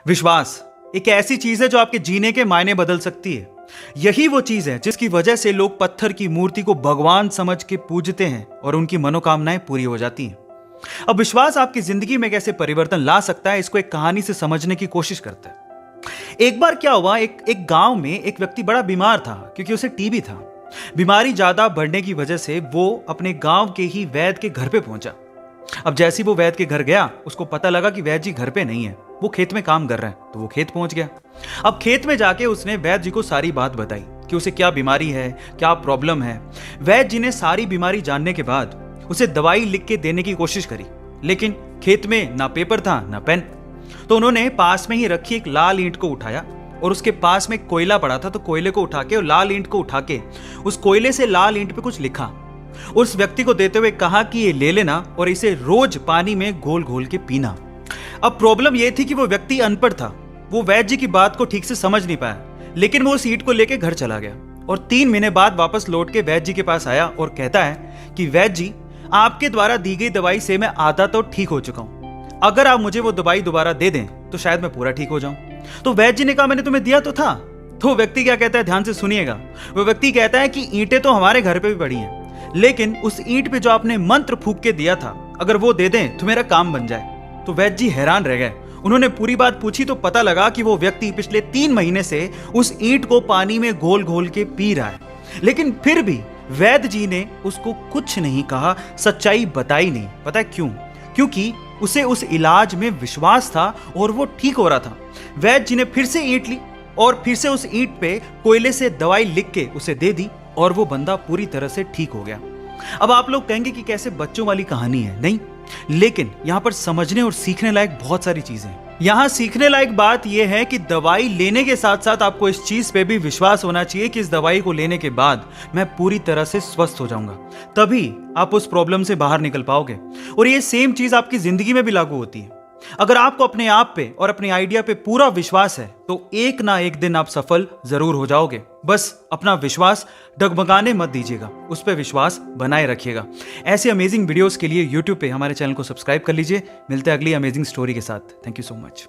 विश्वास एक ऐसी चीज है जो आपके जीने के मायने बदल सकती है। यही वो चीज है जिसकी वजह से लोग पत्थर की मूर्ति को भगवान समझ के पूजते हैं और उनकी मनोकामनाएं पूरी हो जाती हैं। अब विश्वास आपकी जिंदगी में कैसे परिवर्तन ला सकता है, इसको एक कहानी से समझने की कोशिश करते हैं। एक बार क्या हुआ, एक गांव में एक व्यक्ति बड़ा बीमार था क्योंकि उसे टीबी था। बीमारी ज्यादा बढ़ने की वजह से वो अपने गांव के ही वैद्य के घर पे पहुंचा। अब जैसे ही वो वैद्य के घर गया, उसको पता लगा कि वैद्य जी घर पे नहीं है, वो खेत में काम कर रहे हैं। तो वो खेत पहुंच गया। अब खेत में जाके उसने वैद्य जी को सारी बात बताई कि उसे क्या बीमारी है, क्या प्रॉब्लम है। वैद्य जी ने सारी बीमारी जानने के बाद उसे दवाई लिख के देने की कोशिश करी, लेकिन खेत में ना पेपर था ना पेन। तो उन्होंने पास में ही रखी एक लाल ईंट को उठाया और उसके पास में कोयला पड़ा था, तो कोयले को उठा के और लाल ईंट को उठा के उस कोयले से लाल ईंट पे कुछ लिखा। उस व्यक्ति को देते हुए कहा कि ये ले लेना और इसे रोज पानी में घोल घोल के पीना। अब प्रॉब्लम यह थी कि वो व्यक्ति अनपढ़ था, वो वैद्य जी की बात को ठीक से समझ नहीं पाया, लेकिन वो उस ईंट को लेके घर चला गया और 3 महीने बाद वापस लौट के वैद्य जी के पास आया और कहता है कि वैद्य जी, आपके द्वारा दी गई दवाई से मैं आधा तो ठीक हो चुका हूं। अगर आप मुझे वो दवाई दोबारा दे दें तो शायद मैं पूरा ठीक हो जाऊं। तो वैद्य जी ने कहा, मैंने तुम्हें दिया तो था। तो व्यक्ति क्या कहता है, ध्यान से सुनिएगा। वो व्यक्ति कहता है कि ईंटें तो हमारे घर पे भी पड़ी हैं, लेकिन उस ईंट पे जो आपने मंत्र फूंक के दिया था, अगर वो दे दें तो मेरा काम बन जाए। तो वैद्य जी हैरान रह गए। उन्होंने पूरी बात पूछी तो पता लगा कि वो व्यक्ति पिछले 3 महीने से उस ईंट को पानी में घोल घोल के पी रहा है, लेकिन फिर भी वैद्य जी ने उसको कुछ नहीं कहा, सच्चाई बताई नहीं। पता है क्यों? क्योंकि उसे उस इलाज में विश्वास था और वो ठीक हो रहा था। वैद्य जी ने फिर से ईंट ली और फिर से उस ईंट पे कोयले से दवाई लिख के उसे दे दी और वो बंदा पूरी तरह से ठीक हो गया। अब आप लोग कहेंगे कि कैसे बच्चों वाली कहानी है, नहीं, लेकिन यहां पर समझने और सीखने लायक बहुत सारी चीजें हैं। यहां सीखने लायक बात यह है कि दवाई लेने के साथ साथ आपको इस चीज पे भी विश्वास होना चाहिए कि इस दवाई को लेने के बाद मैं पूरी तरह से स्वस्थ हो जाऊंगा, तभी आप उस प्रॉब्लम से बाहर निकल पाओगे। और ये सेम चीज आपकी जिंदगी में भी लागू होती है। अगर आपको अपने आप पे और अपने आइडिया पे पूरा विश्वास है तो एक ना एक दिन आप सफल जरूर हो जाओगे। बस अपना विश्वास डगमगाने मत दीजिएगा, उस पर विश्वास बनाए रखिएगा। ऐसे अमेजिंग वीडियोस के लिए YouTube पे हमारे चैनल को सब्सक्राइब कर लीजिए। मिलते हैं अगली अमेजिंग स्टोरी के साथ। Thank you so much.